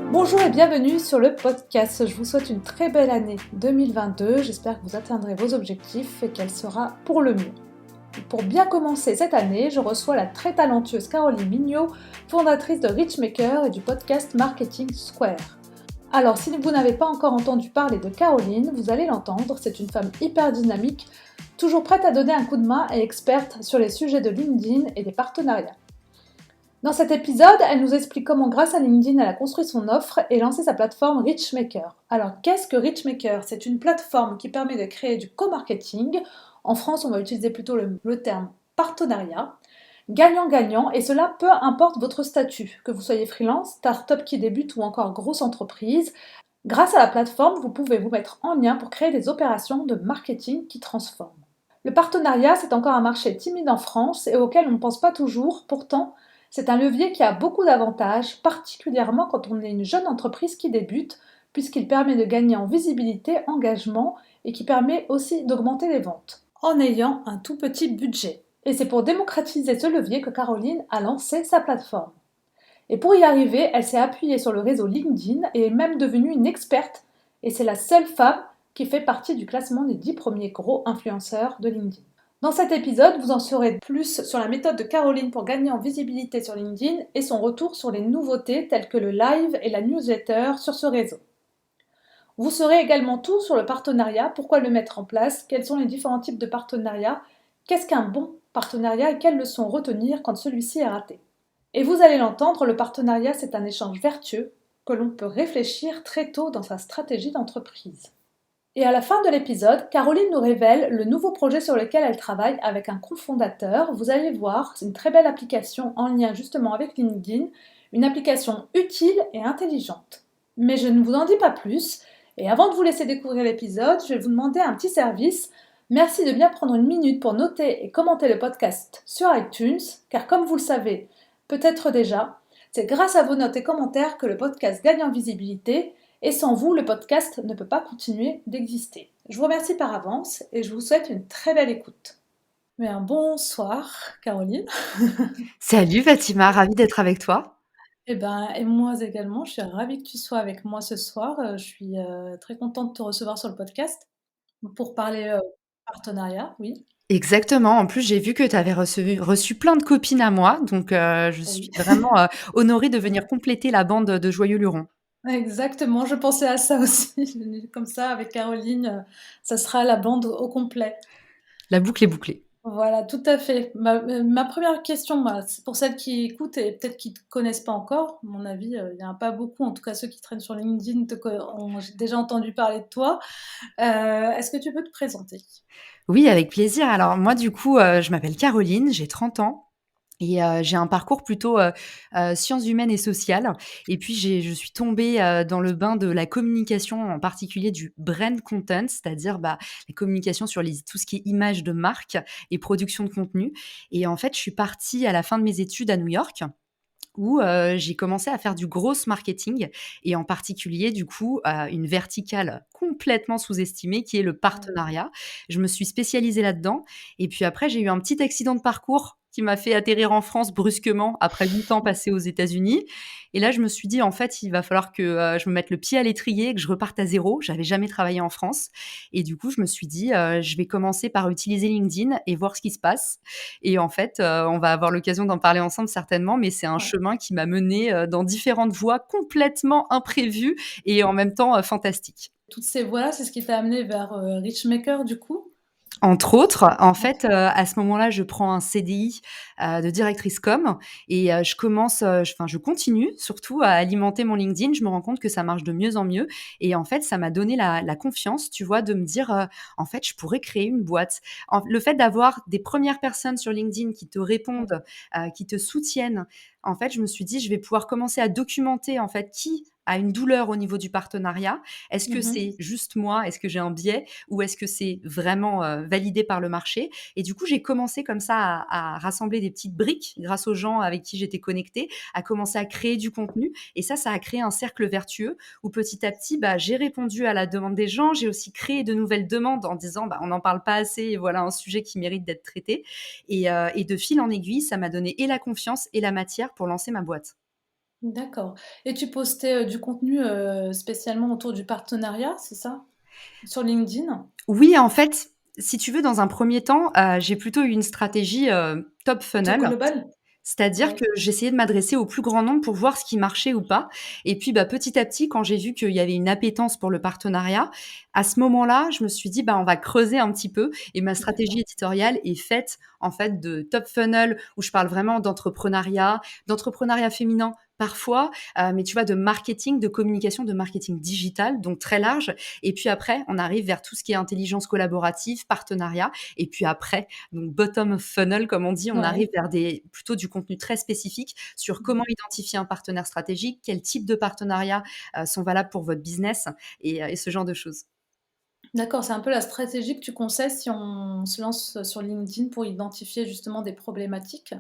Bonjour et bienvenue sur le podcast. Je vous souhaite une très belle année 2022. J'espère que vous atteindrez vos objectifs et qu'elle sera pour le mieux. Pour bien commencer cette année, je reçois la très talentueuse Caroline Mignot, fondatrice de Richmaker et du podcast Marketing Square. Alors, si vous n'avez pas encore entendu parler de Caroline, vous allez l'entendre. C'est une femme hyper dynamique, toujours prête à donner un coup de main et experte sur les sujets de LinkedIn et des partenariats. Dans cet épisode, elle nous explique comment grâce à LinkedIn, elle a construit son offre et lancé sa plateforme Richmaker. Alors, qu'est-ce que Richmaker ? C'est une plateforme qui permet de créer du co-marketing. En France, on va utiliser plutôt le terme partenariat. Gagnant-gagnant, et cela peu importe votre statut, que vous soyez freelance, start-up qui débute ou encore grosse entreprise. Grâce à la plateforme, vous pouvez vous mettre en lien pour créer des opérations de marketing qui transforment. Le partenariat, c'est encore un marché timide en France et auquel on ne pense pas toujours. Pourtant, c'est un levier qui a beaucoup d'avantages, particulièrement quand on est une jeune entreprise qui débute, puisqu'il permet de gagner en visibilité, engagement et qui permet aussi d'augmenter les ventes, en ayant un tout petit budget. Et c'est pour démocratiser ce levier que Caroline a lancé sa plateforme. Et pour y arriver, elle s'est appuyée sur le réseau LinkedIn et est même devenue une experte. Et c'est la seule femme qui fait partie du classement des 10 premiers gros influenceurs de LinkedIn. Dans cet épisode, vous en saurez plus sur la méthode de Caroline pour gagner en visibilité sur LinkedIn et son retour sur les nouveautés telles que le live et la newsletter sur ce réseau. Vous saurez également tout sur le partenariat, pourquoi le mettre en place, quels sont les différents types de partenariats, qu'est-ce qu'un bon partenariat et quelles leçons retenir quand celui-ci est raté. Et vous allez l'entendre, le partenariat c'est un échange vertueux que l'on peut réfléchir très tôt dans sa stratégie d'entreprise. Et à la fin de l'épisode, Caroline nous révèle le nouveau projet sur lequel elle travaille avec un cofondateur. Vous allez voir, c'est une très belle application en lien justement avec LinkedIn, une application utile et intelligente. Mais je ne vous en dis pas plus, et avant de vous laisser découvrir l'épisode, je vais vous demander un petit service. Merci de bien prendre une minute pour noter et commenter le podcast sur iTunes, car comme vous le savez, peut-être déjà, c'est grâce à vos notes et commentaires que le podcast gagne en visibilité. Et sans vous, le podcast ne peut pas continuer d'exister. Je vous remercie par avance et je vous souhaite une très belle écoute. Mais un bonsoir, Caroline. Salut Fatima, ravie d'être avec toi. Et moi également, je suis ravie que tu sois avec moi ce soir. Je suis très contente de te recevoir sur le podcast pour parler partenariat, oui. Exactement, en plus j'ai vu que tu avais reçu plein de copines à moi, donc je suis Oui. vraiment, honorée de venir compléter la bande de joyeux lurons. Exactement, je pensais à ça aussi. Comme ça, avec Caroline, ça sera la bande au complet. La boucle est bouclée. Voilà, tout à fait. Ma première question, c'est pour celles qui écoutent et peut-être qui ne te connaissent pas encore, à mon avis, il y en a pas beaucoup, en tout cas ceux qui traînent sur LinkedIn ont déjà entendu parler de toi. Est-ce que tu peux te présenter? Oui, avec plaisir. Alors moi du coup, je m'appelle Caroline, j'ai 30 ans et j'ai un parcours plutôt, sciences humaines et sociales et puis je suis tombée, dans le bain de la communication, en particulier du brand content, c'est-à-dire, les communications sur tout ce qui est image de marque et production de contenu et en fait, je suis partie à la fin de mes études à New York où, j'ai commencé à faire du gross marketing et en particulier, du coup, une verticale complètement sous-estimée qui est le partenariat. Je me suis spécialisée là-dedans et puis après, j'ai eu un petit accident de parcours qui m'a fait atterrir en France brusquement après 8 ans passés aux États-Unis et là, je me suis dit: «En fait, il va falloir que, je me mette le pied à l'étrier, que je reparte à zéro». J'avais jamais travaillé en France et du coup, je me suis dit: «Je vais commencer par utiliser LinkedIn et voir ce qui se passe». Et en fait, on va avoir l'occasion d'en parler ensemble certainement, mais c'est un Ouais. chemin qui m'a menée, dans différentes voies complètement imprévues et en même temps, fantastiques. Toutes ces voies-là, c'est ce qui t'a amené vers Richmaker, du coup? Entre autres, en fait, Entre à ce moment-là, je prends un CDI, de directrice com et je commence, je continue surtout à alimenter mon LinkedIn. Je me rends compte que ça marche de mieux en mieux et en fait, ça m'a donné la confiance, tu vois, de me dire, «En fait, je pourrais créer une boîte». Le fait d'avoir des premières personnes sur LinkedIn qui te répondent, qui te soutiennent, en fait, je me suis dit: «Je vais pouvoir commencer à documenter, en fait, qui a une douleur au niveau du partenariat. Est-ce que Mmh. c'est juste moi? Est-ce que j'ai un biais? Ou est-ce que c'est vraiment, validé par le marché?» Et du coup, j'ai commencé comme ça à rassembler des petites briques grâce aux gens avec qui j'étais connectée, à commencer à créer du contenu et ça a créé un cercle vertueux où petit à petit, j'ai répondu à la demande des gens. J'ai aussi créé de nouvelles demandes en disant: «On n'en parle pas assez et voilà un sujet qui mérite d'être traité» et de fil en aiguille, ça m'a donné et la confiance et la matière pour lancer ma boîte. D'accord, et tu postais, du contenu, spécialement autour du partenariat, c'est ça? Sur LinkedIn? Oui, en fait, si tu veux, dans un premier temps, j'ai plutôt eu une stratégie, top Plutôt funnel. global? C'est-à-dire Ouais. que j'essayais de m'adresser au plus grand nombre pour voir ce qui marchait ou pas et puis, bah, petit à petit, quand j'ai vu qu'il y avait une appétence pour le partenariat, à ce moment-là, je me suis dit: «Bah, on va creuser un petit peu» et ma stratégie D'accord. éditoriale est faite, en fait, de top funnel où je parle vraiment d'entrepreneuriat féminin parfois, mais tu vois, de communication, de marketing digital, donc très large et puis après, on arrive vers tout ce qui est intelligence collaborative, partenariat et puis après, donc bottom of funnel comme on dit, on arrive Ouais. vers plutôt du contenu très spécifique sur Mmh. comment identifier un partenaire stratégique, quel type de partenariats, sont valables pour votre business et ce genre de choses. D'accord, c'est un peu la stratégie que tu conseilles si on se lance sur LinkedIn pour identifier justement des problématiques,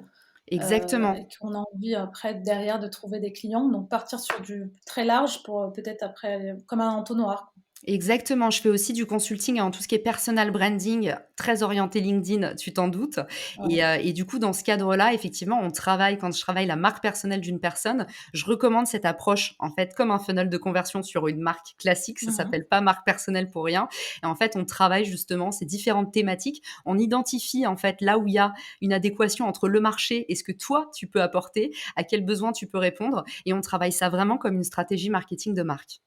et Exactement. qu'on a envie après derrière de trouver des clients, donc partir sur du très large pour, peut-être après aller comme un entonnoir. Exactement, je fais aussi du consulting en tout ce qui est personal branding, très orienté LinkedIn, tu t'en doutes Ouais. et du coup, dans ce cadre-là, effectivement, on travaille quand je travaille la marque personnelle d'une personne, je recommande cette approche, en fait, comme un funnel de conversion sur une marque classique, ça Mmh. s'appelle pas marque personnelle pour rien et en fait, on travaille justement ces différentes thématiques. On identifie, en fait, là où il y a une adéquation entre le marché et ce que toi, tu peux apporter, à quels besoins tu peux répondre et on travaille ça vraiment comme une stratégie marketing de marque.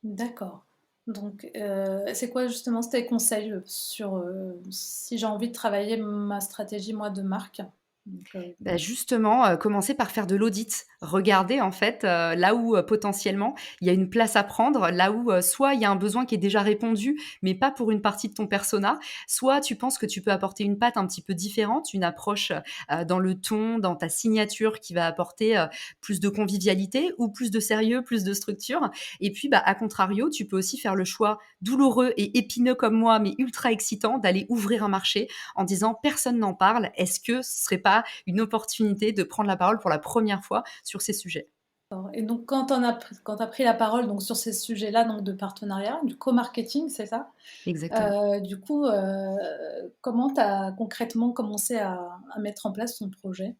D'accord. Donc, c'est quoi justement tes conseils, sur, si j'ai envie de travailler ma stratégie moi de marque? Donc, Bah, justement, commencer par faire de l'audit. Regarder en fait, là où, potentiellement il y a une place à prendre, là où, soit il y a un besoin qui est déjà répondu, mais pas pour une partie de ton persona, soit tu penses que tu peux apporter une patte un petit peu différente, une approche, dans le ton, dans ta signature qui va apporter, plus de convivialité ou plus de sérieux, plus de structure et puis, bah, à contrario, tu peux aussi faire le choix douloureux et épineux comme moi, mais ultra excitant d'aller ouvrir un marché en disant: «Personne n'en parle, est-ce que ce serait pas une opportunité de prendre la parole pour la première fois sur ces sujets. d'accord, et donc quand tu as pris la parole donc sur ces sujets-là donc de partenariat, du co-marketing, c'est ça? Exactement. Du coup, comment tu as concrètement commencé à mettre en place ton projet?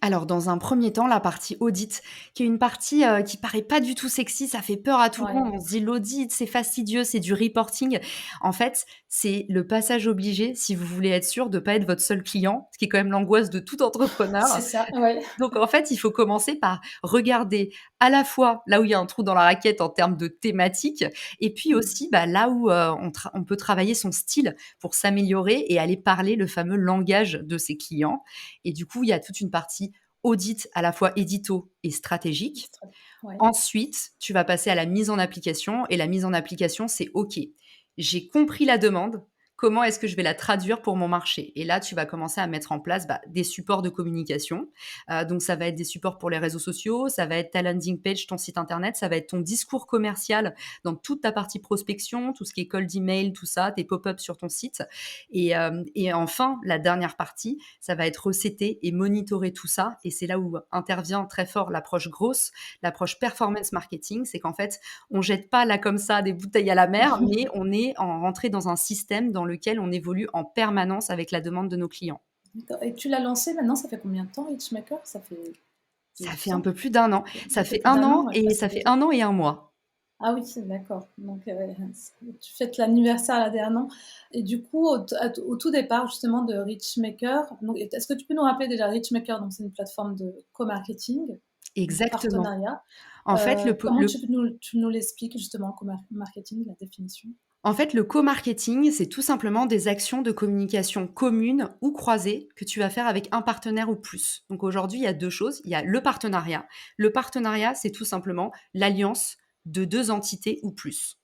Alors, dans un premier temps, la partie audit, qui est une partie, qui paraît pas du tout sexy, ça fait peur à tout le Ouais. monde. On se dit: «L'audit, c'est fastidieux, c'est du reporting». En fait, c'est le passage obligé si vous voulez être sûr de pas être votre seul client, ce qui est quand même l'angoisse de tout C'est entrepreneur. ça, ouais. Donc en fait, il faut commencer par regarder à la fois là où il y a un trou dans la raquette en termes de thématique et puis Mmh. aussi, bah, là où, on peut travailler son style pour s'améliorer et aller parler le fameux langage de ses clients et du coup, il y a toute une partie audit à la fois édito et stratégique. Ouais. Ensuite, tu vas passer à la mise en application et la mise en application, c'est OK. J'ai compris la demande. Comment est-ce que je vais la traduire pour mon marché? Et là, tu vas commencer à mettre en place, bah, des supports de communication. Donc ça va être des supports pour les réseaux sociaux, ça va être ta landing page, ton site internet, ça va être ton discours commercial dans toute ta partie prospection, tout ce qui est cold email, tout ça, tes pop-up sur ton site et enfin, la dernière partie, ça va être recéter et monitorer tout ça et c'est là où intervient très fort l'approche grosse, l'approche performance marketing, c'est qu'en fait, on jette pas là comme ça des bouteilles à la mer, mais on est rentré dans un système dans lequel on évolue en permanence avec la demande de nos clients. D'accord, et tu l'as lancé maintenant, ça fait combien de temps Hitchmaker? Ça fait Ça du fait un temps? peu plus d'un an. Ça Ça fait fait plus un d'un an? an Ouais, et c'est ça fait déjà. 1 an et 1 mois. Ah oui, c'est d'accord. Donc, tu fêtes l'anniversaire là d'un an, et du coup, au tout départ justement de Richmaker, donc est-ce que tu peux nous rappeler déjà Richmaker? Donc c'est une plateforme de co-marketing, de Exactement. partenariat. En fait, Comment tu nous l'expliques justement, co-marketing, la définition? le co-marketing, c'est tout simplement des actions de communication communes ou croisées que tu vas faire avec un partenaire ou plus. Donc aujourd'hui, il y a 2 choses. Il y a le partenariat. Le partenariat, c'est tout simplement l'alliance de 2 entités ou plus.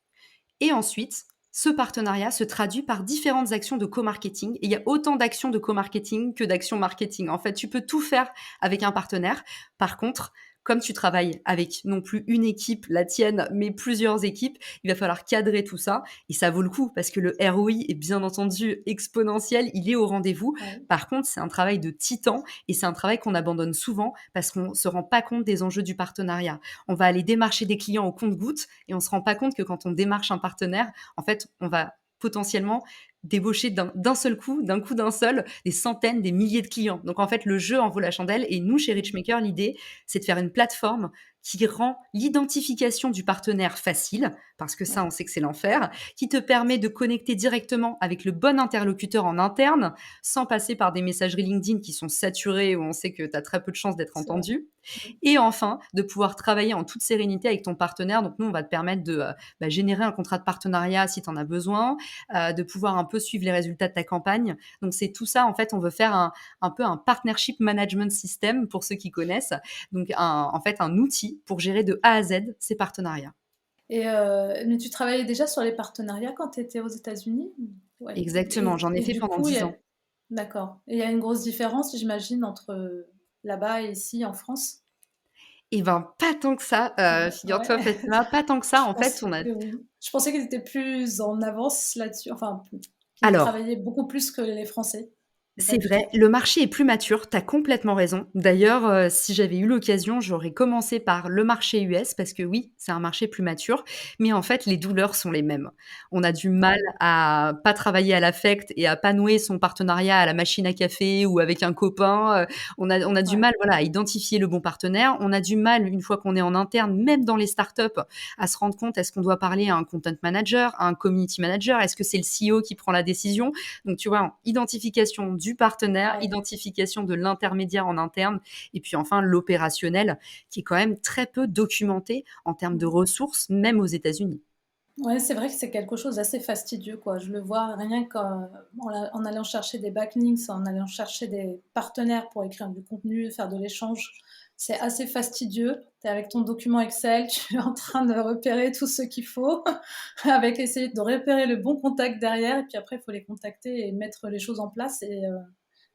Et ensuite, ce partenariat se traduit par différentes actions de co-marketing. Et il y a autant d'actions de co-marketing que d'actions marketing. En fait, tu peux tout faire avec un partenaire. Par contre, comme tu travailles avec non plus une équipe, la tienne, mais plusieurs équipes, il va falloir cadrer tout ça. Et ça vaut le coup parce que le ROI est bien entendu exponentiel, il est au rendez-vous. Ouais. Par contre, c'est un travail de titan et c'est un travail qu'on abandonne souvent parce qu'on ne se rend pas compte des enjeux du partenariat. On va aller démarcher des clients au compte-gouttes et on se rend pas compte que quand on démarche un partenaire, en fait, on va potentiellement débaucher d'un seul coup, d'un coup d'un seul, des centaines, des milliers de clients. Donc en fait, le jeu en vaut la chandelle et nous, chez Richmaker, l'idée, c'est de faire une plateforme qui rend l'identification du partenaire facile, parce que ça, Ouais. on sait que c'est l'enfer, qui te permet de connecter directement avec le bon interlocuteur en interne, sans passer par des messageries LinkedIn qui sont saturées, où on sait que tu as très peu de chances d'être C'est vrai. entendu. Mmh. Et enfin, de pouvoir travailler en toute sérénité avec ton partenaire. Donc nous, on va te permettre de générer un contrat de partenariat si tu en as besoin, de pouvoir un peu suivre les résultats de ta campagne. Donc c'est tout ça, en fait, on veut faire un peu un partnership management system pour ceux qui connaissent. Donc en fait, un outil pour gérer de A à Z ces partenariats. Et mais tu travaillais déjà sur les partenariats quand tu étais aux États-Unis? Ouais. Exactement, j'en ai Et fait du pendant coup, 10 ans. d'accord. Et il y a une grosse différence, j'imagine, entre, là-bas et ici en France? Et ben, pas tant que ça, Ouais. figure-toi Fatima, pas tant que ça. Je En fait, on pensais a que oui. Je pensais qu'ils étaient plus en avance là-dessus, enfin, qu'ils alors travaillaient beaucoup plus que les Français, mais pas c'est du tout. vrai, le marché est plus mature, tu as complètement raison. D'ailleurs, si j'avais eu l'occasion, j'aurais commencé par le marché US parce que oui, c'est un marché plus mature, mais en fait, les douleurs sont les mêmes. On a du mal Ouais, à pas travailler à l'affect et à pas nouer son partenariat à la machine à café ou avec un copain, on a du ouais, mal, voilà, à identifier le bon partenaire. On a du mal, une fois qu'on est en interne, même dans les startups, à se rendre compte, est-ce qu'on doit parler à un content manager, à un community manager? Est-ce que c'est le CEO qui prend la décision? Donc, tu vois, identification du partenaire, ouais. identification de l'intermédiaire en interne, et puis enfin l'opérationnel, qui est quand même très peu documenté en termes de Mmh. ressources, même aux États-Unis. Ouais, c'est vrai que c'est quelque chose d'assez fastidieux, quoi. Je le vois rien qu'en en allant chercher des backlinks, en allant chercher des partenaires pour écrire du contenu, faire de l'échange. C'est assez fastidieux. Tu es avec ton document Excel, tu es en train de repérer tout ce qu'il faut, avec essayer de repérer le bon contact derrière et puis après il faut les contacter et mettre les choses en place et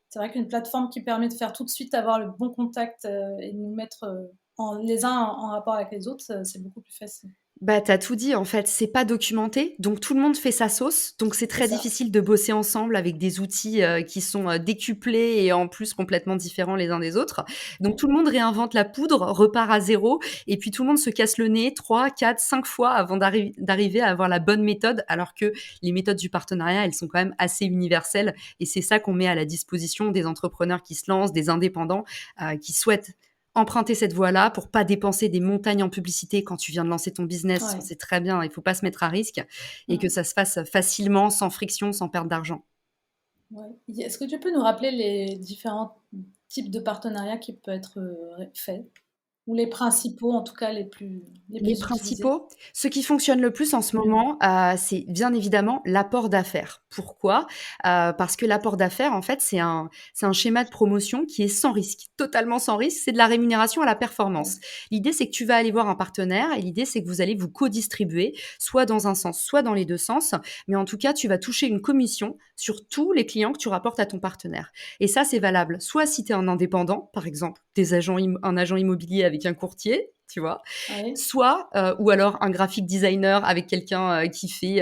c'est vrai qu'une plateforme qui permet de faire tout de suite avoir le bon contact, et de nous mettre, en les uns en rapport avec les autres, c'est beaucoup plus facile. Bah, tu as tout dit, en fait, c'est pas documenté, donc tout le monde fait sa sauce, donc c'est C'est très ça. difficile de bosser ensemble avec des outils, qui sont, décuplés et en plus complètement différents les uns des autres. Donc Ouais. tout le monde réinvente la poudre, repart à zéro, et puis tout le monde se casse le nez 3, 4, 5 fois avant d'arriver à avoir la bonne méthode, alors que les méthodes du partenariat, elles sont quand même assez universelles, et c'est ça qu'on met à la disposition des entrepreneurs qui se lancent, des indépendants, qui souhaitent emprunter cette voie-là pour pas dépenser des montagnes en publicité quand tu viens de lancer ton business. On Ouais. sait très bien, il faut pas se mettre à risque et que Mmh. ça se fasse facilement, sans friction, sans perte d'argent. Ouais. Est-ce que tu peux nous rappeler les différents types de partenariats qui peuvent être, faits? Ou les principaux, en tout cas les Les plus utilisés? principaux, ce qui fonctionne le plus en ce moment, c'est bien évidemment l'apport d'affaires. Pourquoi? Parce que l'apport d'affaires, en fait, c'est un schéma de promotion qui est sans risque, totalement sans risque, c'est de la rémunération à la Ouais. performance. L'idée, c'est que tu vas aller voir un partenaire et l'idée, c'est que vous allez vous co-distribuer, soit dans un sens, soit dans les 2 sens, mais en tout cas, tu vas toucher une commission sur tous les clients que tu rapportes à ton partenaire et ça, c'est valable soit si tu es un indépendant, par exemple, un agent immobilier avec un courtier, tu vois? Ouais. Soit, ou alors un graphic designer avec quelqu'un, qui fait,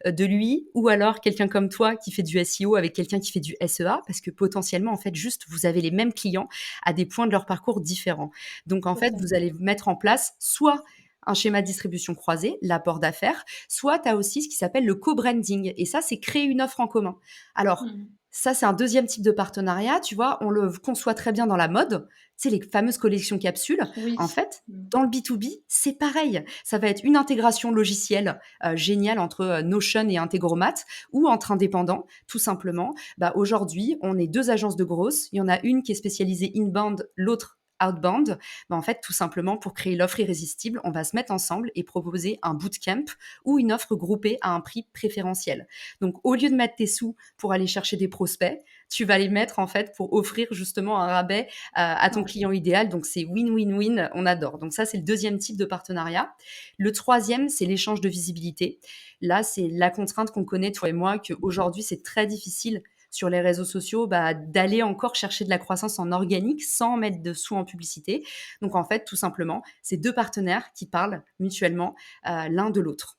de l'UI ou alors quelqu'un comme toi qui fait du SEO avec quelqu'un qui fait du SEA parce que potentiellement, en fait, juste, vous avez les mêmes clients à des points de leur parcours différents. Donc en fait, OK. vous allez mettre en place soit un schéma de distribution croisé, l'apport d'affaires, soit tu as aussi ce qui s'appelle le co-branding et ça, c'est créer une offre en commun. Alors Mmh. ça, c'est un deuxième type de partenariat, tu vois? On le conçoit très bien dans la mode, tu sais, les fameuses collections capsules. En Oui. fait, Mmh. dans le B2B, c'est pareil. Ça va être une intégration logicielle, géniale entre, Notion et Integromat ou entre indépendants, tout simplement. Bah, aujourd'hui, on est 2 agences de grosses. Il y en a une qui est spécialisée inbound, l'autre outbound. Bah, en fait, tout simplement, pour créer l'offre irrésistible, on va se mettre ensemble et proposer un bootcamp ou une offre groupée à un prix préférentiel. Donc au lieu de mettre tes sous pour aller chercher des prospects, tu vas les mettre, en fait, pour offrir justement un rabais, à ton Ouais. client idéal. Donc c'est win-win-win, on adore. Donc ça, c'est le deuxième type de partenariat. Le troisième, c'est l'échange de visibilité. Là, c'est la contrainte qu'on connaît, toi et moi, qu'aujourd'hui, c'est très difficile sur les réseaux sociaux, bah, d'aller encore chercher de la croissance en organique sans mettre de sous en publicité. Donc en fait, tout simplement, c'est 2 partenaires qui parlent mutuellement, l'un de l'autre.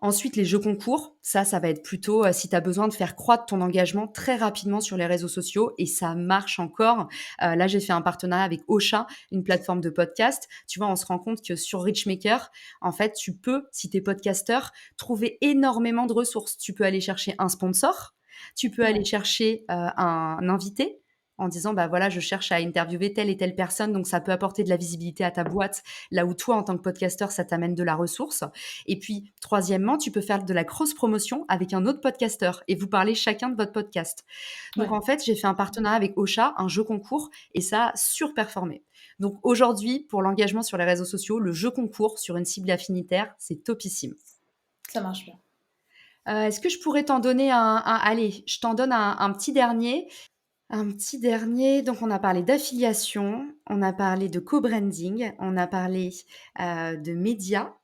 Ensuite, les jeux concours, ça va être plutôt, si tu as besoin de faire croître ton engagement très rapidement sur les réseaux sociaux et ça marche encore. Là, j'ai fait un partenariat avec Ocha, une plateforme de podcast. Tu vois, on se rend compte que sur Richmaker, en fait, tu peux, si tu es podcasteur, trouver énormément de ressources. Tu peux aller chercher un sponsor, tu peux aller Ouais. chercher, un invité, en disant, bah voilà, je cherche à interviewer telle et telle personne, donc ça peut apporter de la visibilité à ta boîte, là où toi, en tant que podcasteur, ça t'amène de la ressource. Et puis, troisièmement, tu peux faire de la cross-promotion avec un autre podcasteur et vous parlez chacun de votre podcast. Donc, Ouais. en fait, j'ai fait un partenariat avec Ocha, un jeu concours, et ça a surperformé. Donc, aujourd'hui, pour l'engagement sur les réseaux sociaux, le jeu concours sur une cible affinitaire, c'est topissime. Ça marche bien. Est-ce que je pourrais t'en donner allez, je t'en donne un petit dernier. Un petit dernier, donc on a parlé d'affiliation, on a parlé de co-branding, on a parlé, de médias,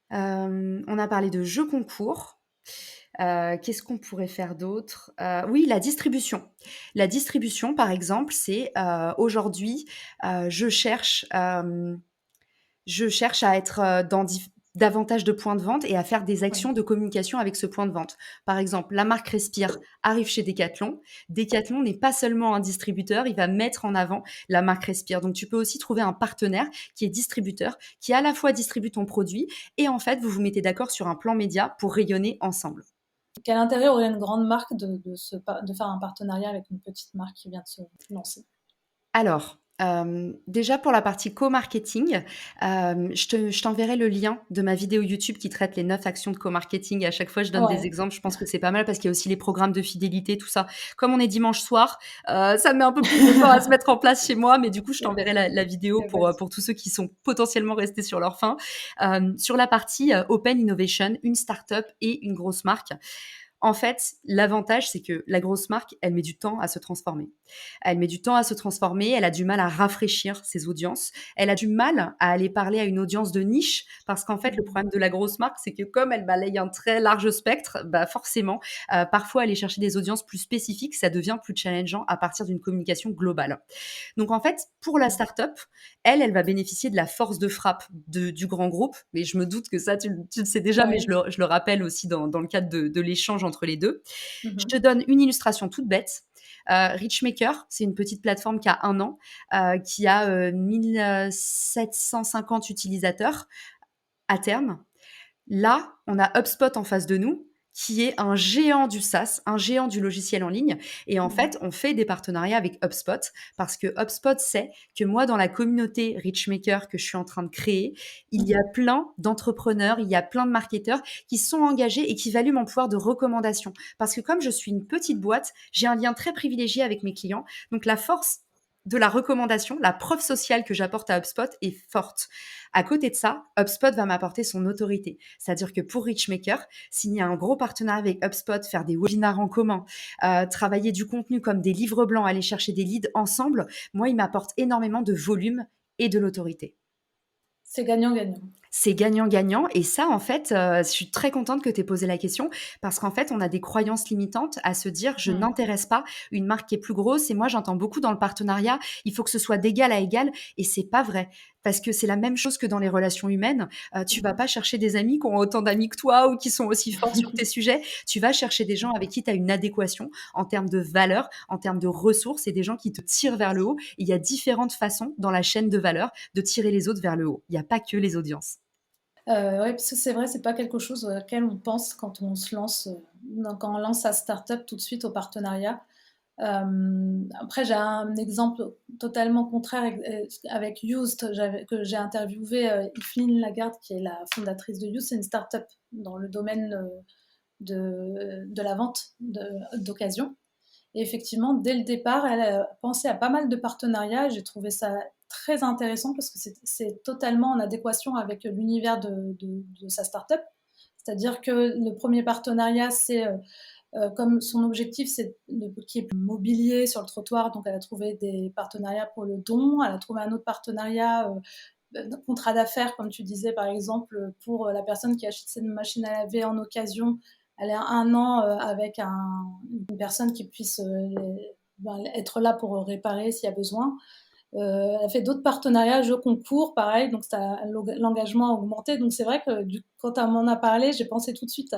on a parlé de jeux concours. Qu'est-ce qu'on pourrait faire d'autre? Oui, la distribution. La distribution, par exemple, c'est, aujourd'hui, je cherche, je cherche à être dans davantage de points de vente et à faire des Ouais. actions de communication avec ce point de vente. Par exemple, la marque Respire arrive chez Decathlon. Decathlon n'est pas seulement un distributeur, il va mettre en avant la marque Respire. Donc, tu peux aussi trouver un partenaire qui est distributeur, qui à la fois distribue ton produit et en fait, vous vous mettez d'accord sur un plan média pour rayonner ensemble. Quel intérêt aurait une grande marque de faire un partenariat avec une petite marque qui vient de se lancer? Alors, déjà pour la partie co-marketing, je t'enverrai le lien de ma vidéo YouTube qui traite les 9 actions de co-marketing. À chaque fois, je donne des Ouais, exemples. Je pense que c'est pas mal parce qu'il y a aussi les programmes de fidélité, tout ça. Comme on est dimanche soir, ça met un peu plus de temps à se mettre en place chez moi, mais du coup, je il t'enverrai la y vidéo a pas de pour tous ceux qui sont potentiellement restés sur leur faim. Sur la partie, open innovation, une start-up et une grosse marque. En fait, l'avantage, c'est que la grosse marque, elle met du temps à se transformer. Elle met du temps à se transformer, elle a du mal à rafraîchir ses audiences, elle a du mal à aller parler à une audience de niche parce qu'en fait, le mmh. problème de la grosse marque, c'est que comme elle balaye un très large spectre, bah forcément, parfois aller chercher des audiences plus spécifiques, ça devient plus challengeant à partir d'une communication globale. Donc en fait, pour la startup, elle va bénéficier de la force de frappe du grand groupe. Mais je me doute que ça, tu le sais déjà, mais Ouais. je le rappelle aussi dans le cadre de l'échange entre les deux. Je te Mmh. donne une illustration toute bête. Richmaker, c'est une petite plateforme qui a 1 an, qui a 1750 utilisateurs à terme. Là, on a HubSpot en face de nous, qui est un géant du SaaS, un géant du logiciel en ligne. Et en Mmh. fait, on fait des partenariats avec HubSpot parce que HubSpot sait que moi, dans la communauté Richmaker que je suis en train de créer, il y a Mmh. plein d'entrepreneurs, il y a plein de marketeurs qui sont engagés et qui valuent mon pouvoir de recommandation. Parce que comme je suis une petite boîte, j'ai un lien très privilégié avec mes clients. Donc, la force de la recommandation, la preuve sociale que j'apporte à HubSpot est forte. À côté de ça, HubSpot va m'apporter son autorité. C'est-à-dire que pour Richmaker, signer un gros partenariat avec HubSpot, faire des webinars en commun, travailler du contenu comme des livres blancs, aller chercher des leads ensemble, moi, il m'apporte énormément de volume et de l'autorité. C'est gagnant-gagnant. C'est gagnant-gagnant et ça, en fait, je suis très contente que tu aies posé la question parce qu'en fait, on a des croyances limitantes à se dire: «Je Mmh. n'intéresse pas une marque qui est plus grosse» et moi, j'entends beaucoup dans le partenariat: «Il faut que ce soit d'égal à égal» et c'est pas vrai. Parce que c'est la même chose que dans les relations humaines. Tu vas Mmh. pas chercher des amis qui ont autant d'amis que toi ou qui sont aussi forts sur tes sujets. Tu vas chercher des gens avec qui tu as une adéquation en termes de valeur, en termes de ressources et des gens qui te tirent vers le haut. Il y a différentes façons dans la chaîne de valeur de tirer les autres vers le haut. Il y a pas que les audiences. Ouais, parce que c'est vrai, c'est pas quelque chose auquel on pense quand on se lance, quand on lance sa start-up tout de suite au partenariat. Après j'ai un exemple totalement contraire avec Yoast, que j'ai interviewé, Evelyne Lagarde qui est la fondatrice de Yoast. C'est une start-up dans le domaine, de la vente d'occasion. Et effectivement, dès le départ, elle a pensé à pas mal de partenariats. J'ai trouvé ça très intéressant parce que c'est totalement en adéquation avec l'univers de sa start-up. C'est-à-dire que le premier partenariat, c'est comme son objectif, c'est qu'il y ait mobilier sur le trottoir. Donc, elle a trouvé des partenariats pour le don. Elle a trouvé un autre partenariat, contrat d'affaires, comme tu disais, par exemple, pour la personne qui achète cette machine à laver en occasion. Elle a 1 an avec une personne qui puisse être là pour réparer s'il y a besoin. Elle a fait d'autres partenariats, jeux concours, pareil, donc l'engagement a augmenté. Donc c'est vrai que quand elle m'en a parlé, j'ai pensé tout de suite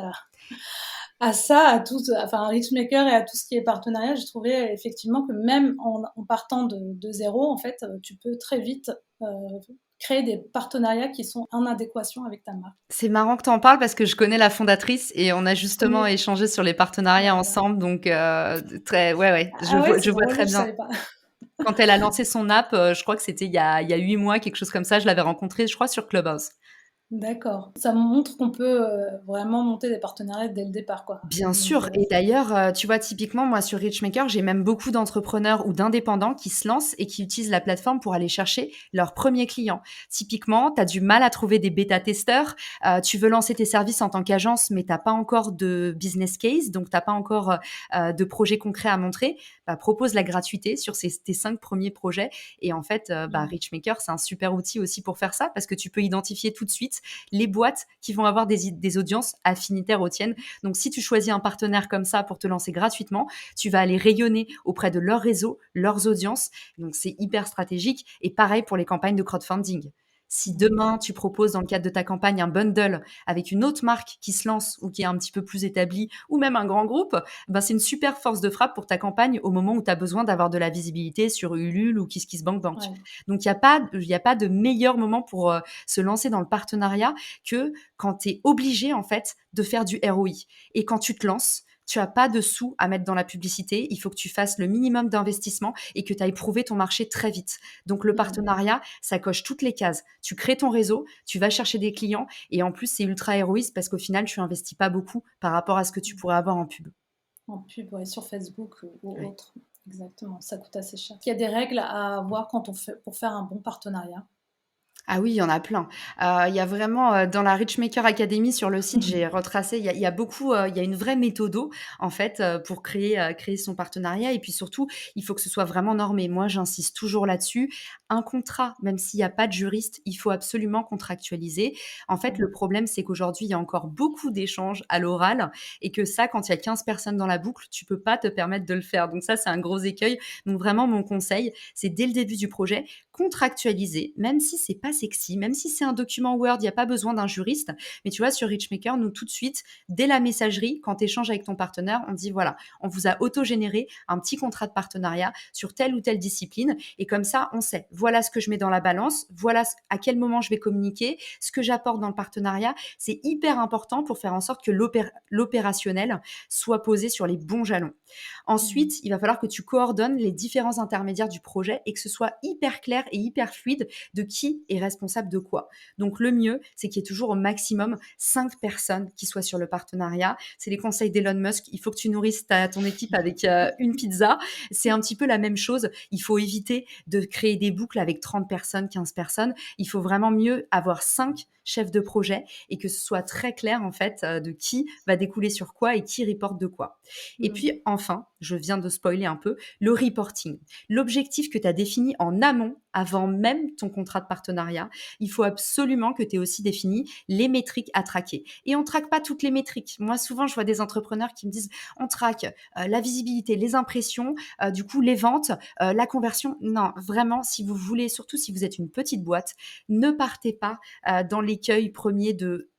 à ça, à Richmaker et à tout ce qui est partenariat. J'ai trouvé effectivement que même en partant de zéro, en fait, tu peux très vite créer des partenariats qui sont en adéquation avec ta marque. C'est marrant que tu en parles parce que je connais la fondatrice et on a justement Oui, échangé sur les partenariats voilà. ensemble donc très ouais, ouais, Ah ouais, je c'est vois drôle, je très bien. savais pas. Quand elle a lancé son app, je crois que c'était il y a 8 mois, quelque chose comme ça, je l'avais rencontrée, je crois, sur Clubhouse. D'accord. Ça montre qu'on peut, vraiment monter des partenariats dès le départ, quoi. Bien Donc sûr et d'ailleurs, tu vois, typiquement, moi, sur Richmaker, j'ai même beaucoup d'entrepreneurs ou d'indépendants qui se lancent et qui utilisent la plateforme pour aller chercher leurs premiers clients. Typiquement, tu as du mal à trouver des bêta-testeurs, tu veux lancer tes services en tant qu'agence, mais tu as pas encore de business case, donc tu as pas encore, de projet concret à montrer. Bah, propose la gratuité sur tes 5 premiers projets et en fait, bah, mmh, Richmaker, c'est un super outil aussi pour faire ça parce que tu peux identifier tout de suite les boîtes qui vont avoir des audiences affinitaires aux tiennes. Donc, si tu choisis un partenaire comme ça pour te lancer gratuitement, tu vas aller rayonner auprès de leur réseau, leurs audiences. Donc, c'est hyper stratégique. Et pareil pour les campagnes de crowdfunding. Si mmh, demain, tu proposes dans le cadre de ta campagne un bundle avec une autre marque qui se lance ou qui est un petit peu plus établie, ou même un grand groupe, ben c'est une super force de frappe pour ta campagne au moment où tu as besoin d'avoir de la visibilité sur Ulule ou KissKissBankBank. ouais. Donc, il y a pas de meilleur moment pour se lancer dans le partenariat que quand tu es obligé, en fait, de faire du ROI. Et quand tu te lances, tu as pas de sous à mettre dans la publicité. Il faut que tu fasses le minimum d'investissement et que tu ailles prouver ton marché très vite. Donc, le Mmh. partenariat, ça coche toutes les cases. Tu crées ton réseau, tu vas chercher des clients et en plus, c'est ultra héroïste parce qu'au final, tu investis pas beaucoup par rapport à ce que tu pourrais avoir en pub. En pub, ouais, sur Facebook ou Ouais. autre. Exactement, ça coûte assez cher. Il y a des règles à avoir quand on fait pour faire un bon partenariat? Ah oui, il y en a plein. Il y a vraiment, dans la Richmaker Academy sur le site, j'ai retracé, il y a beaucoup, il y a une vraie méthodo en fait, pour créer son partenariat et puis surtout, il faut que ce soit vraiment normé. Moi, j'insiste toujours là-dessus. Un contrat, même s'il y a pas de juriste, il faut absolument contractualiser. En fait, Mmh. le problème, c'est qu'aujourd'hui, il y a encore beaucoup d'échanges à l'oral et que ça, quand il y a 15 personnes dans la boucle, tu peux pas te permettre de le faire. Donc ça, c'est un gros écueil. Donc vraiment, mon conseil, c'est dès le début du projet, contractualiser, même si c'est pas sexy, même si c'est un document Word, il y a pas besoin d'un juriste. Mais tu vois, sur Richmaker, nous, tout de suite, dès la messagerie, quand tu échanges avec ton partenaire, on dit voilà, on vous a auto-généré un petit contrat de partenariat sur telle ou telle discipline. Et comme ça, on sait, voilà ce que je mets dans la balance, voilà à quel moment je vais communiquer, ce que j'apporte dans le partenariat. C'est hyper important pour faire en sorte que l'opérationnel soit posé sur les bons jalons. Mmh. Ensuite, il va falloir que tu coordonnes les différents intermédiaires du projet et que ce soit hyper clair et hyper fluide de qui est responsable de quoi. Donc le mieux, c'est qu'il y ait toujours au maximum 5 personnes qui soient sur le partenariat. C'est les conseils d'Elon Musk. Il faut que tu nourrisses ton équipe avec une pizza. C'est un petit peu la même chose. Il faut éviter de créer des boucles avec 30 personnes, 15 personnes. Il faut vraiment mieux avoir 5 chefs de projet et que ce soit très clair en fait de qui va découler sur quoi et qui reporte de quoi. Et Mmh. puis enfin, je viens de spoiler un peu, le reporting. L'objectif que tu as défini en amont, avant même ton contrat de partenariat, il faut absolument que tu aies aussi défini les métriques à traquer. Et on ne traque pas toutes les métriques. Moi, souvent, je vois des entrepreneurs qui me disent, on traque la visibilité, les impressions, du coup, les ventes, la conversion. Non, vraiment, si vous voulez, surtout si vous êtes une petite boîte, ne partez pas dans l'écueil premier de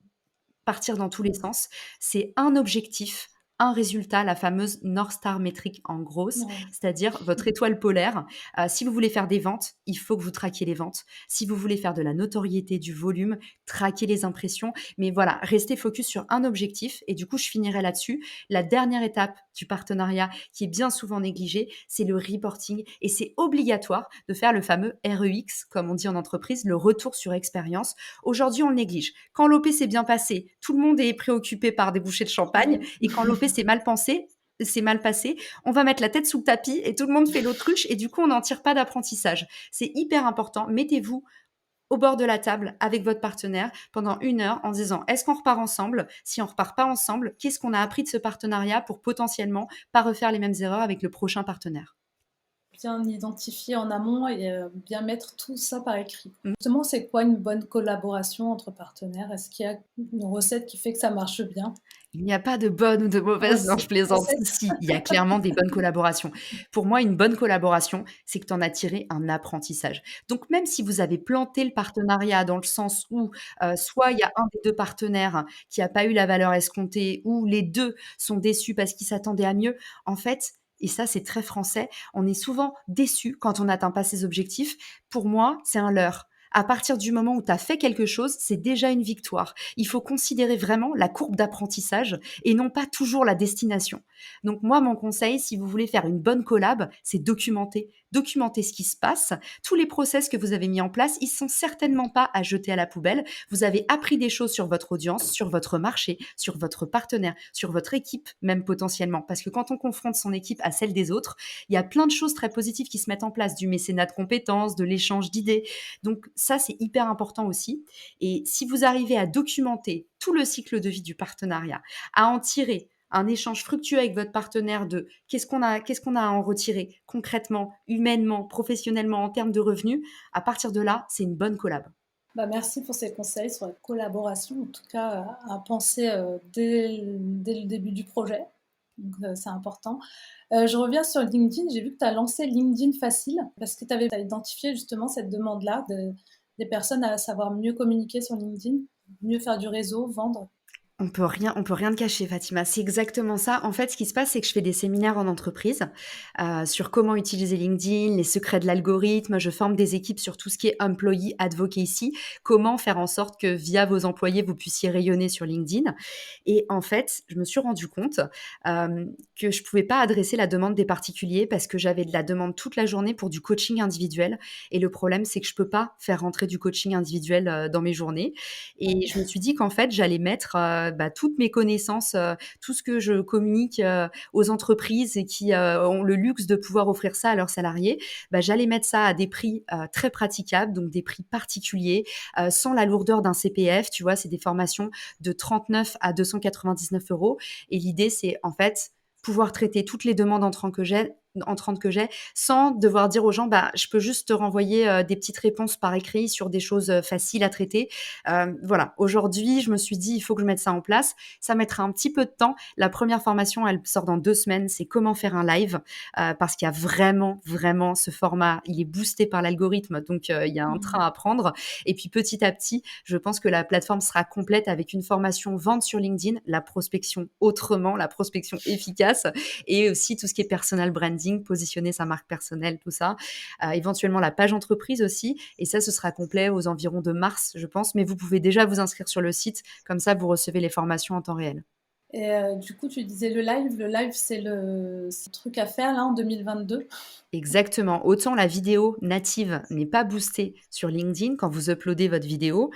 partir dans tous les sens. C'est un objectif, un résultat, la fameuse North Star métrique en grosse, Ouais. c'est-à-dire votre étoile polaire. Si vous voulez faire des ventes, il faut que vous traquiez les ventes. Si vous voulez faire de la notoriété, du volume, traquez les impressions. Mais voilà, restez focus sur un objectif. Et du coup, je finirai là-dessus. La dernière étape du partenariat, qui est bien souvent négligée, c'est le reporting. Et c'est obligatoire de faire le fameux REX, comme on dit en entreprise, le retour sur expérience. Aujourd'hui, on le néglige. Quand l'OP s'est bien passé, tout le monde est préoccupé par des bouchées de champagne. Ouais. Et quand l'OP c'est mal passé, on va mettre la tête sous le tapis et tout le monde fait l'autruche et du coup, on n'en tire pas d'apprentissage. C'est hyper important. Mettez-vous au bord de la table avec votre partenaire pendant 1 heure en disant est-ce qu'on repart ensemble? Si on repart pas ensemble, qu'est-ce qu'on a appris de ce partenariat pour potentiellement pas refaire les mêmes erreurs avec le prochain partenaire? Bien identifier en amont et bien mettre tout ça par écrit. Mmh. Justement, c'est quoi une bonne collaboration entre partenaires? Est-ce qu'il y a une recette qui fait que ça marche bien? Il n'y a pas de bonne ou de mauvaise, non, je plaisante. Si, Recette? si, il y a clairement des bonnes collaborations. Pour moi, une bonne collaboration, c'est que tu en as tiré un apprentissage. Donc même si vous avez planté le partenariat dans le sens où, soit il y a un des 2 partenaires qui a pas eu la valeur escomptée ou les 2 sont déçus parce qu'ils s'attendaient à mieux, en fait et ça, c'est très français, on est souvent déçus quand on n'atteint pas ses objectifs. Pour moi, c'est un leurre. À partir du moment où tu as fait quelque chose, c'est déjà une victoire. Il faut considérer vraiment la courbe d'apprentissage et non pas toujours la destination. Donc moi, mon conseil, si vous voulez faire une bonne collab, c'est documenter. Documenter ce qui se passe. Tous les process que vous avez mis en place, ils sont certainement pas à jeter à la poubelle. Vous avez appris des choses sur votre audience, sur votre marché, sur votre partenaire, sur votre équipe même potentiellement. Parce que quand on confronte son équipe à celle des autres, il y a plein de choses très positives qui se mettent en place, du mécénat de compétences, de l'échange d'idées. Donc ça, c'est hyper important aussi. Et si vous arrivez à documenter tout le cycle de vie du partenariat, à en tirer un échange fructueux avec votre partenaire de qu'est-ce qu'on a à en retirer concrètement, humainement, professionnellement, en termes de revenus, à partir de là, c'est une bonne collab. Bah, merci pour ces conseils sur la collaboration, en tout cas à penser dès le début du projet. Donc, c'est important. Je reviens sur LinkedIn. J'ai vu que tu as lancé LinkedIn Facile parce que tu avais identifié justement cette demande-là des personnes à savoir mieux communiquer sur LinkedIn, mieux faire du réseau, vendre. On peut rien te cacher, Fatima. C'est exactement ça. En fait, ce qui se passe, c'est que je fais des séminaires en entreprise sur comment utiliser LinkedIn, les secrets de l'algorithme. Je forme des équipes sur tout ce qui est employee advocacy, comment faire en sorte que via vos employés, vous puissiez rayonner sur LinkedIn. Et en fait, je me suis rendu compte que je pouvais pas adresser la demande des particuliers parce que j'avais de la demande toute la journée pour du coaching individuel. Et le problème, c'est que je peux pas faire rentrer du coaching individuel dans mes journées. Et je me suis dit qu'en fait, j'allais mettre toutes mes connaissances, tout ce que je communique aux entreprises et qui ont le luxe de pouvoir offrir ça à leurs salariés, j'allais mettre ça à des prix très praticables, donc des prix particuliers, sans la lourdeur d'un CPF. Tu vois, c'est des formations de 39 à 299 euros. Et l'idée, c'est en fait pouvoir traiter toutes les demandes entrantes que j'ai sans devoir dire aux gens je peux juste te renvoyer des petites réponses par écrit sur des choses faciles à traiter. Voilà, aujourd'hui je me suis dit il faut que je mette ça en place, ça mettra un petit peu de temps. La première formation elle sort dans 2 semaines, c'est comment faire un live, parce qu'il y a vraiment ce format, il est boosté par l'algorithme, donc il y a un train à prendre. Et puis petit à petit je pense que la plateforme sera complète avec une formation vente sur LinkedIn, la prospection autrement, la prospection efficace, et aussi tout ce qui est personal branding, positionner sa marque personnelle, tout ça. Éventuellement la page entreprise aussi, et ça ce sera complet aux environs de mars je pense, mais vous pouvez déjà vous inscrire sur le site, comme ça vous recevez les formations en temps réel. Et du coup, tu disais le live. Le live, c'est le truc à faire là en 2022. Exactement. Autant la vidéo native n'est pas boostée sur LinkedIn quand vous uploadez votre vidéo,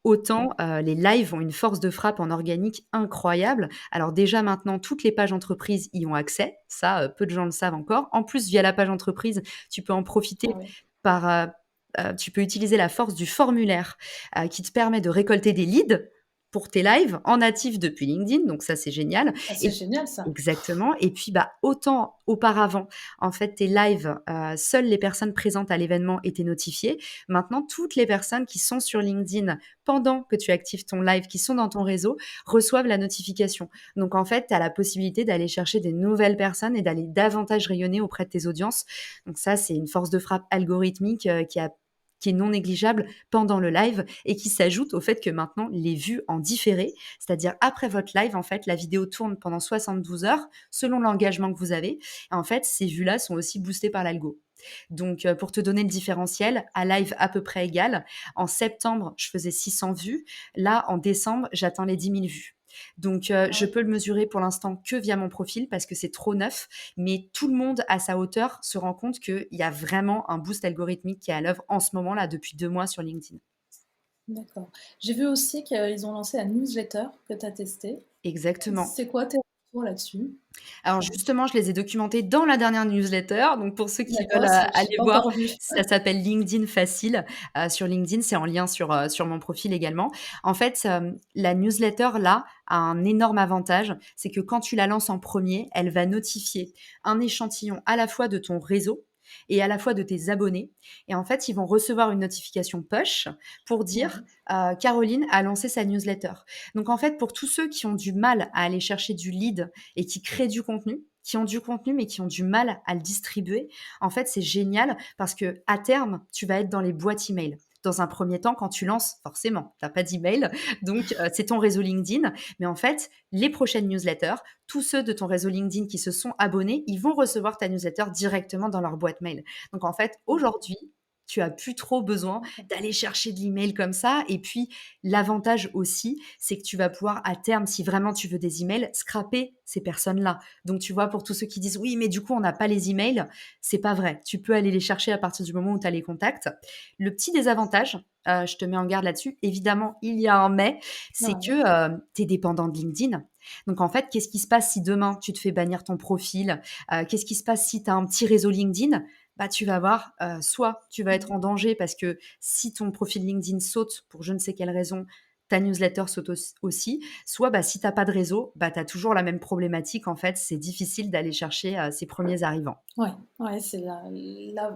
autant les lives ont une force de frappe en organique incroyable. Alors déjà maintenant, toutes les pages entreprises y ont accès. Ça, peu de gens le savent encore. En plus, via la page entreprise, tu peux en profiter Ah oui. tu peux utiliser la force du formulaire qui te permet de récolter des leads pour tes lives en natif depuis LinkedIn. Donc ça, c'est génial. Ah, c'est Et génial ça. exactement. Et puis, autant auparavant, en fait, tes lives, seules les personnes présentes à l'événement étaient notifiées. Maintenant, toutes les personnes qui sont sur LinkedIn pendant que tu actives ton live, qui sont dans ton réseau, reçoivent la notification. Donc, en fait, tu as la possibilité d'aller chercher des nouvelles personnes et d'aller davantage rayonner auprès de tes audiences. Donc ça, c'est une force de frappe algorithmique qui est non négligeable pendant le live et qui s'ajoute au fait que maintenant, les vues en différé, c'est-à-dire après votre live, en fait, la vidéo tourne pendant 72 heures selon l'engagement que vous avez. Et en fait, ces vues-là sont aussi boostées par l'algo. Donc, pour te donner le différentiel, à live à peu près égal, en septembre, je faisais 600 vues. Là, en décembre, j'atteins les 10 000 vues. Donc, je peux le mesurer pour l'instant que via mon profil parce que c'est trop neuf. Mais tout le monde, à sa hauteur, se rend compte qu'il y a vraiment un boost algorithmique qui est à l'œuvre en ce moment, là, depuis 2 mois sur LinkedIn. D'accord. J'ai vu aussi qu'ils ont lancé la newsletter que tu as testée. Exactement. C'est quoi tes retours là-dessus? Alors justement, je les ai documentés dans la dernière newsletter. Donc pour ceux qui veulent D'accord, je n'ai aller pas voir, encore vu. ça s'appelle LinkedIn Facile. Sur LinkedIn, c'est en lien sur mon profil également. En fait, la newsletter, là, a un énorme avantage. C'est que quand tu la lances en premier, elle va notifier un échantillon à la fois de ton réseau et à la fois de tes abonnés. Et en fait, ils vont recevoir une notification push pour dire Ouais. Caroline a lancé sa newsletter. Donc en fait, pour tous ceux qui ont du mal à aller chercher du lead et qui créent du contenu, qui ont du contenu mais qui ont du mal à le distribuer, en fait, c'est génial parce que à terme, tu vas être dans les boîtes email. Dans un premier temps, quand tu lances, forcément, tu n'as pas d'email, donc c'est ton réseau LinkedIn. Mais en fait, les prochaines newsletters, tous ceux de ton réseau LinkedIn qui se sont abonnés, ils vont recevoir ta newsletter directement dans leur boîte mail. Donc en fait, aujourd'hui, Tu as plus trop besoin OK. d'aller chercher de l'email comme ça. Et puis, l'avantage aussi, c'est que tu vas pouvoir à terme, si vraiment tu veux des emails, scraper ces personnes-là. Donc, tu vois, pour tous ceux qui disent oui, mais du coup, on n'a pas les emails, c'est pas vrai. Tu peux aller les chercher à partir du moment où tu as les contacts. Le petit désavantage, je te mets en garde là-dessus, évidemment, il y a un mais, c'est Ouais. que tu es dépendant de LinkedIn. Donc, en fait, qu'est-ce qui se passe si demain tu te fais bannir ton profil? Qu'est-ce qui se passe si tu as un petit réseau LinkedIn? Bah, tu vas voir, soit tu vas être Mmh. en danger parce que si ton profil LinkedIn saute pour je ne sais quelle raison, ta newsletter saute aussi. Soit, bah, si tu as pas de réseau, bah, tu as toujours la même problématique en fait, c'est difficile d'aller chercher, ces premiers arrivants. Ouais, ouais, c'est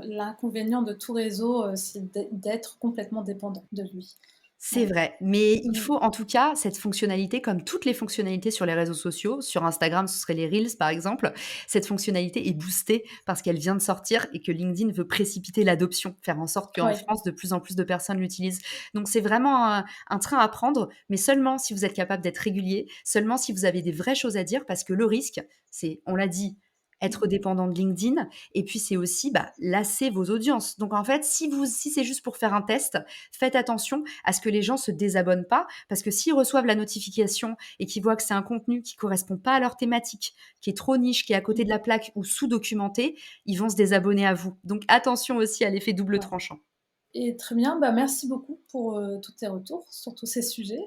l'inconvénient de tout réseau, c'est d'être complètement dépendant de lui. C'est Ouais. vrai, mais il Mmh. faut en tout cas cette fonctionnalité, comme toutes les fonctionnalités sur les réseaux sociaux, sur Instagram, ce serait les Reels par exemple, cette fonctionnalité est boostée parce qu'elle vient de sortir et que LinkedIn veut précipiter l'adoption, faire en sorte qu'en Ouais. France, de plus en plus de personnes l'utilisent. Donc c'est vraiment un train à prendre, mais seulement si vous êtes capable d'être régulier, seulement si vous avez des vraies choses à dire, parce que le risque, c'est, on l'a dit, être Mmh. dépendant de LinkedIn, et puis c'est aussi bah, lasser vos audiences. Donc en fait, si c'est juste pour faire un test, faites attention à ce que les gens se désabonnent pas, parce que s'ils reçoivent la notification et qu'ils voient que c'est un contenu qui correspond pas à leur thématique, qui est trop niche, qui est à côté de Mmh. la plaque ou sous-documenté, ils vont se désabonner à vous. Donc attention aussi à l'effet double Ouais. tranchant. Et très bien, bah, merci beaucoup pour, tous tes retours sur tous ces sujets.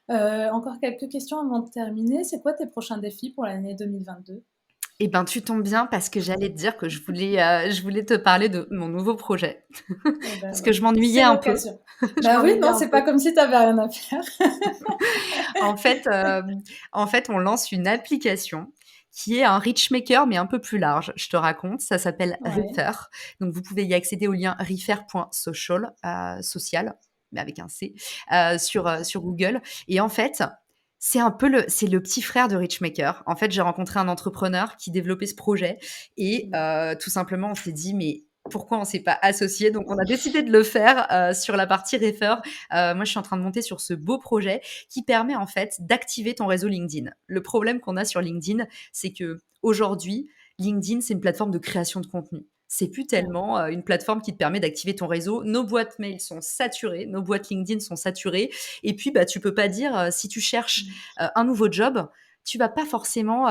Encore quelques questions avant de terminer. C'est quoi tes prochains défis pour l'année 2022? Eh ben, tu tombes bien parce que j'allais te dire que je voulais te parler de mon nouveau projet. Eh ben, Parce que voilà, je m'ennuyais c'est un peu. l'occasion. Je Bah, oui, m'ennuyais non, un c'est peu. pas comme si tu avais rien à faire. En fait, on lance une application qui est un Richmaker, mais un peu plus large. Je te raconte, ça s'appelle Ouais. Refer. Donc, vous pouvez y accéder au lien refer.social, social, mais avec un C, sur Google. Et en fait, c'est le petit frère de Richmaker. En fait, j'ai rencontré un entrepreneur qui développait ce projet et Mmh. tout simplement, on s'est dit, mais pourquoi on s'est pas associé? Donc, on a décidé de le faire sur la partie Refer. Moi, je suis en train de monter sur ce beau projet qui permet en fait d'activer ton réseau LinkedIn. Le problème qu'on a sur LinkedIn, c'est que aujourd'hui, LinkedIn, c'est une plateforme de création de contenu. C'est plus Ouais. tellement une plateforme qui te permet d'activer ton réseau. Nos boîtes mail sont saturées, nos boîtes LinkedIn sont saturées. Et puis, bah, tu peux pas dire si tu cherches Mmh. un nouveau job, tu vas pas forcément,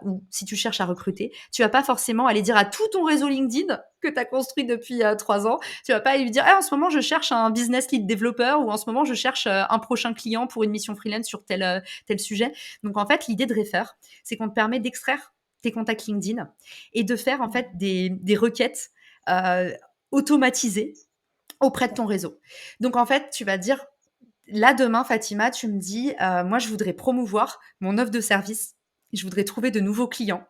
ou si tu cherches à recruter, tu vas pas forcément aller dire à tout ton réseau LinkedIn que tu as construit depuis 3 ans, tu vas pas aller lui dire en ce moment je cherche un business lead développeur ou en ce moment je cherche un prochain client pour une mission freelance sur tel sujet. Donc en fait, l'idée de Refer, c'est qu'on te permet d'extraire tes contacts LinkedIn et de faire en fait Mmh. des requêtes euh, automatisées auprès de ton D'accord. réseau. Donc en fait, tu vas dire là demain, Fatima, tu me dis moi je voudrais promouvoir mon offre de service, je voudrais trouver de nouveaux clients.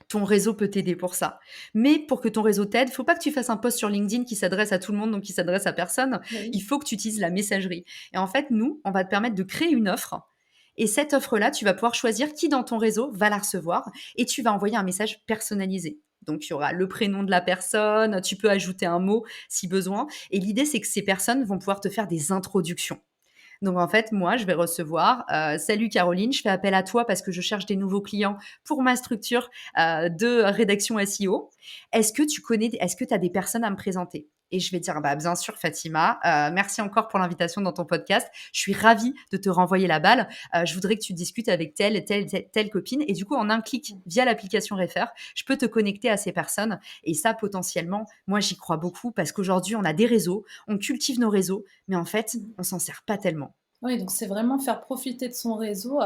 Ton réseau peut t'aider pour ça. Mais pour que ton réseau t'aide, faut pas que tu fasses un post sur LinkedIn qui s'adresse à tout le monde, donc qui s'adresse à personne. Oui. Il faut que tu utilises la messagerie. Et en fait, nous, on va te permettre de créer une offre. Et cette offre-là, tu vas pouvoir choisir qui dans ton réseau va la recevoir et tu vas envoyer un message personnalisé. Donc, il y aura le prénom de la personne, tu peux ajouter un mot si besoin. Et l'idée, c'est que ces personnes vont pouvoir te faire des introductions. Donc en fait, moi, je vais recevoir salut Caroline, je fais appel à toi parce que je cherche des nouveaux clients pour ma structure de rédaction SEO. Est-ce que tu as des personnes à me présenter? Et je vais dire, bah, bien sûr, Fatima, merci encore pour l'invitation dans ton podcast. Je suis ravie de te renvoyer la balle. Je voudrais que tu discutes avec telle copine. Et du coup, en un clic via l'application Refer, je peux te connecter à ces personnes. Et ça, potentiellement, moi, j'y crois beaucoup parce qu'aujourd'hui, on a des réseaux, on cultive nos réseaux, mais en fait, Mmh. on s'en sert pas tellement. Oui, donc c'est vraiment faire profiter de son réseau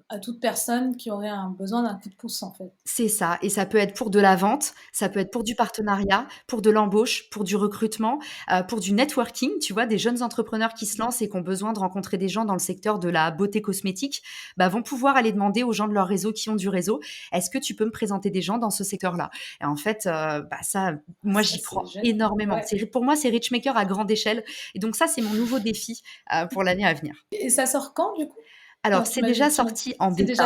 à toute personne qui aurait un besoin d'un coup de pouce, en fait. C'est ça, et ça peut être pour de la vente, ça peut être pour du partenariat, pour de l'embauche, pour du recrutement, pour du networking. Tu vois, des jeunes entrepreneurs qui se Mmh. lancent et qui ont besoin de rencontrer des gens dans le secteur de la beauté cosmétique, bah, vont pouvoir aller demander aux gens de leur réseau qui ont du réseau: «Est-ce que tu peux me présenter des gens dans ce secteur-là?» Et en fait, bah, ça, Ah moi, ça, j'y c'est crois génial. énormément. Ouais. Pour moi, c'est Richmaker à grande échelle et donc ça, c'est mon nouveau défi, pour l'année à venir. Et ça sort quand, du coup? Alors, Enfin, tu m'as dit c'est déjà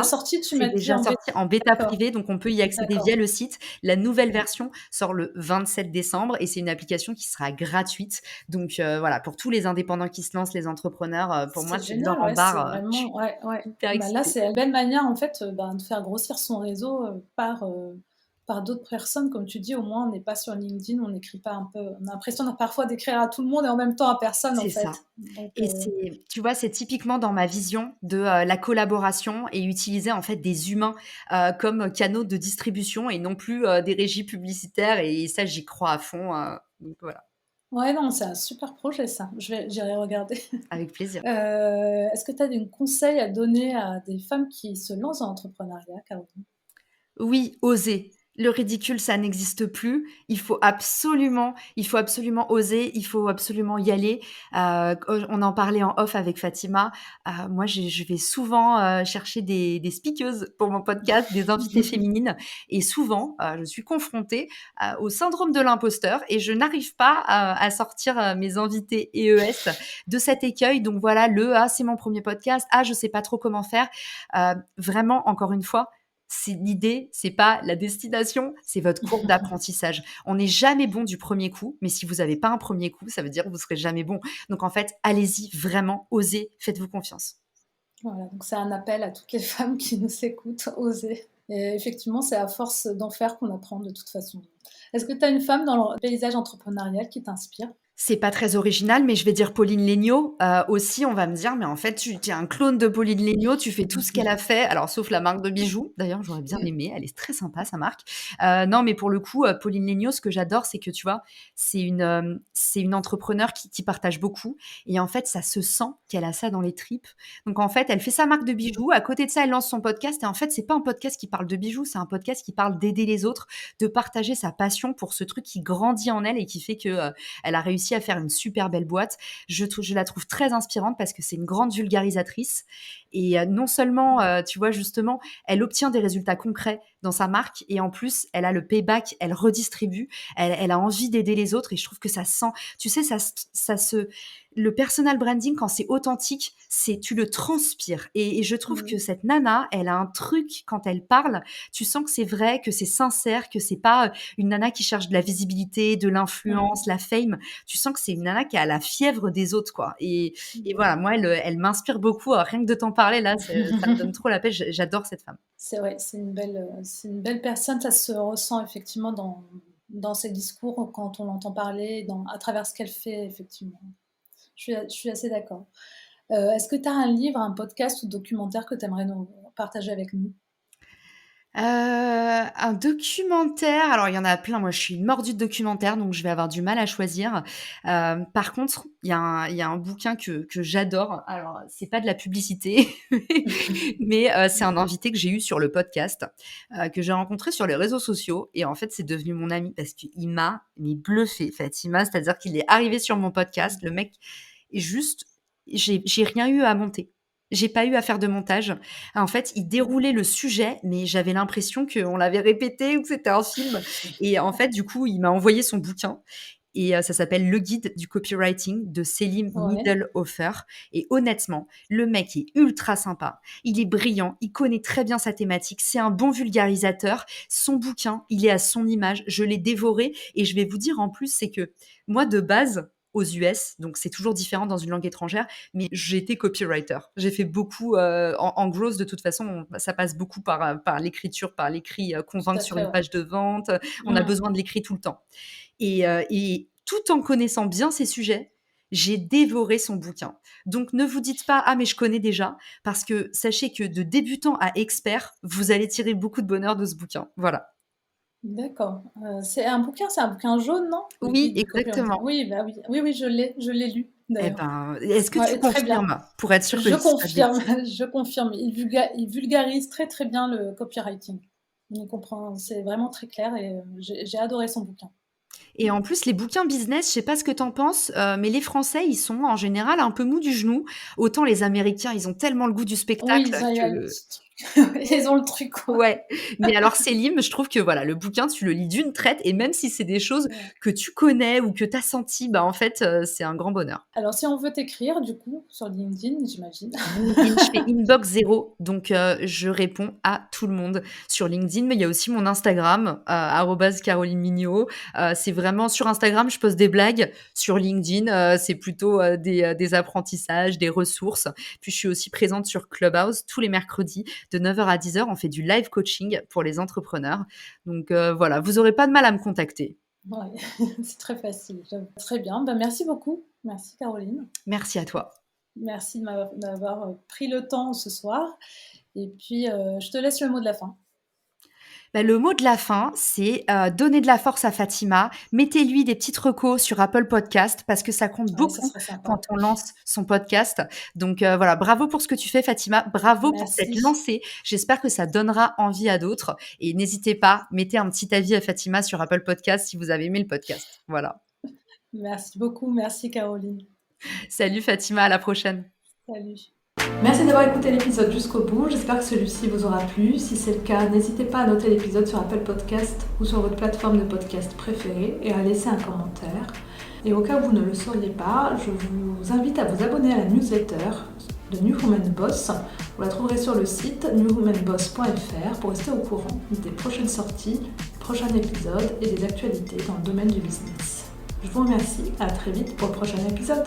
sorti, tu c'est m'as dit déjà en bêta? sorti en bêta D'accord, privée, donc on peut y accéder via d'accord. le site. La nouvelle Mmh. version sort le 27 décembre et c'est une application qui sera gratuite. Donc voilà, pour tous les indépendants qui se lancent, les entrepreneurs, pour moi, C'est c'est d'or génial, en ouais, c'est barre, je vraiment suis ouais, ouais. hyper Bah, là, excitée. c'est une belle manière, en fait, ben, de faire grossir son réseau, par par d'autres personnes, comme tu dis, au moins on n'est pas sur LinkedIn, on n'écrit pas un peu on a l'impression parfois d'écrire à tout le monde et en même temps à personne, en C'est fait. ça. Donc Et c'est tu vois, c'est typiquement dans ma vision de, la collaboration et utiliser, en fait, des humains, comme canaux de distribution et non plus, des régies publicitaires et ça, j'y crois à fond, donc voilà, ouais, non, c'est un super projet ça. J'irai regarder. avec plaisir. Est-ce que tu as des conseils à donner à des femmes qui se lancent dans l'entrepreneuriat, Caroline? Oui, oser. Le ridicule, ça n'existe plus. Il faut absolument oser, il faut absolument y aller. On en parlait en off avec Fatima. Moi, je vais souvent, chercher des speakeuses pour mon podcast, des invitées féminines et souvent, je suis confrontée, au syndrome de l'imposteur et je n'arrive pas à sortir, mes invités EES de cet écueil. Donc voilà, «Ah, c'est mon premier podcast. Ah, je sais pas trop comment faire». Vraiment, encore une fois, c'est l'idée, c'est pas la destination, c'est votre courbe d'apprentissage. On n'est jamais bon du premier coup, mais si vous n'avez pas un premier coup, ça veut dire que vous serez jamais bon. Donc en fait, allez-y, vraiment, osez, faites-vous confiance. Voilà, donc c'est un appel à toutes les femmes qui nous écoutent, oser. Et effectivement, c'est à force d'en faire qu'on apprend de toute façon. Est-ce que tu as une femme dans le paysage entrepreneurial qui t'inspire? C'est pas très original, mais je vais dire Pauline Léniaud. Aussi, on va me dire: «Mais en fait, tu es un clone de Pauline Léniaud, tu fais tout ce qu'elle a fait». Alors sauf la marque de bijoux, d'ailleurs, j'aurais bien aimé, elle est très sympa sa marque. Non, mais pour le coup, Pauline Léniaud, ce que j'adore, c'est que tu vois, c'est une entrepreneure qui partage beaucoup et en fait, ça se sent qu'elle a ça dans les tripes. Donc en fait, elle fait sa marque de bijoux, à côté de ça, elle lance son podcast et en fait, c'est pas un podcast qui parle de bijoux, c'est un podcast qui parle d'aider les autres, de partager sa passion pour ce truc qui grandit en elle et qui fait que, elle a réussi à faire une super belle boîte. Je la trouve très inspirante parce que c'est une grande vulgarisatrice et non seulement, tu vois, justement, elle obtient des résultats concrets dans sa marque et en plus, elle a le payback, elle redistribue, elle a envie d'aider les autres et je trouve que ça sent, tu sais, ça se le personal branding, quand c'est authentique, tu le transpires et je trouve que Mmh. cette nana, elle a un truc quand elle parle, tu sens que c'est vrai, que c'est sincère, que c'est pas, une nana qui cherche de la visibilité, de Ouais. l'influence, la fame. Tu sens que c'est une nana qui a la fièvre des autres, quoi. Et voilà, moi, elle m'inspire beaucoup. Rien que de t'en parler, là, ça me donne trop la pêche. J'adore cette femme. C'est vrai, c'est une belle personne, ça se ressent effectivement dans ses discours quand on l'entend parler, à travers ce qu'elle fait, effectivement. Je suis assez d'accord. Est-ce que tu as un livre, un podcast ou documentaire que tu aimerais nous partager avec nous? Un documentaire, alors il y en a plein. Moi, je suis une mordue de documentaires, donc je vais avoir du mal à choisir. Par contre, il y a un bouquin que j'adore. Alors, c'est pas de la publicité, mais c'est un invité que j'ai eu sur le podcast, que j'ai rencontré sur les réseaux sociaux et en fait, c'est devenu mon ami parce qu'il m'a mais bluffé, Fatima. C'est-à-dire qu'il est arrivé sur mon podcast, le mec est juste j'ai rien eu à monter. J'ai pas eu à faire de montage. En fait, il déroulait le sujet, mais j'avais l'impression qu'on l'avait répété ou que c'était un film et en fait, du coup, il m'a envoyé son bouquin et ça s'appelle «Le guide du copywriting» de Selim Ouais. Middelhofer et honnêtement, le mec est ultra sympa, il est brillant, il connaît très bien sa thématique, c'est un bon vulgarisateur. Son bouquin, il est à son image, je l'ai dévoré et je vais vous dire en plus, c'est que moi, de base, aux US, donc c'est toujours différent dans une langue étrangère, mais j'ai été copywriter. J'ai fait beaucoup, en growth de toute façon, ça passe beaucoup par l'écriture, par l'écrit, Tout convaincre à sur fait, une ouais. page de vente, on a Mmh. besoin de l'écrit tout le temps et tout en connaissant bien ces sujets, j'ai dévoré son bouquin. Donc ne vous dites pas: «Ah mais je connais déjà», parce que sachez que de débutant à expert, vous allez tirer beaucoup de bonheur de ce bouquin. Voilà. D'accord. C'est un bouquin jaune, non? Le Oui, guide du copywriting. exactement. Oui, bah, oui. Oui, oui, je l'ai lu Eh d'ailleurs. ben, est-ce que Ouais tu et très bien. confirmes? Pour être sûr que Je je dise pas de confirme, bêtises. je confirme. Il vulgarise très, très bien le copywriting. Il comprend c'est vraiment très clair et j'ai adoré son bouquin. Et en plus, les bouquins business, je sais pas ce que tu en penses, mais les Français, ils sont en général un peu mous du genou. Autant les Américains, ils ont tellement le goût du Oui, spectacle il y a le que petit truc. Ils ont le truc, quoi. ouais. Mais alors Célim, je trouve que voilà, le bouquin, tu le lis d'une traite et même si c'est des choses Ouais. que tu connais ou que tu as senties, bah, en fait, c'est un grand bonheur. Alors si on veut t'écrire du coup sur LinkedIn, j'imagine. LinkedIn, je fais inbox 0, donc je réponds à tout le monde sur LinkedIn, mais il y a aussi mon Instagram, @Caroline Mignot. C'est vraiment sur Instagram, je poste des blagues. Sur LinkedIn, c'est plutôt, des apprentissages, des ressources. Puis je suis aussi présente sur Clubhouse tous les mercredis, de 9h à 10h, on fait du live coaching pour les entrepreneurs. Donc voilà, vous n'aurez pas de mal à me contacter. Ouais, c'est très facile. Très bien. Merci beaucoup. Merci Caroline. Merci à toi. Merci d'avoir pris le temps ce soir. Et puis, je te laisse le mot de la fin. Le mot de la fin, c'est donner de la force à Fatima. Mettez-lui des petites recos sur Apple Podcast parce que ça compte Ouais, ça beaucoup serait sympa. quand on lance son podcast. Donc voilà, bravo pour ce que tu fais, Fatima. Bravo pour cette lancée. J'espère que ça donnera envie à d'autres. Et n'hésitez pas, mettez un petit avis à Fatima sur Apple Podcast si vous avez aimé le podcast. Voilà. Merci beaucoup. Merci Caroline. Salut Fatima, à la prochaine. Salut. Merci d'avoir écouté l'épisode jusqu'au bout, j'espère que celui-ci vous aura plu. Si c'est le cas, n'hésitez pas à noter l'épisode sur Apple Podcast ou sur votre plateforme de podcast préférée et à laisser un commentaire. Et au cas où vous ne le sauriez pas, je vous invite à vous abonner à la newsletter de New Woman Boss. Vous la trouverez sur le site newwomanboss.fr pour rester au courant des prochaines sorties, prochains épisodes et des actualités dans le domaine du business. Je vous remercie, à très vite pour le prochain épisode.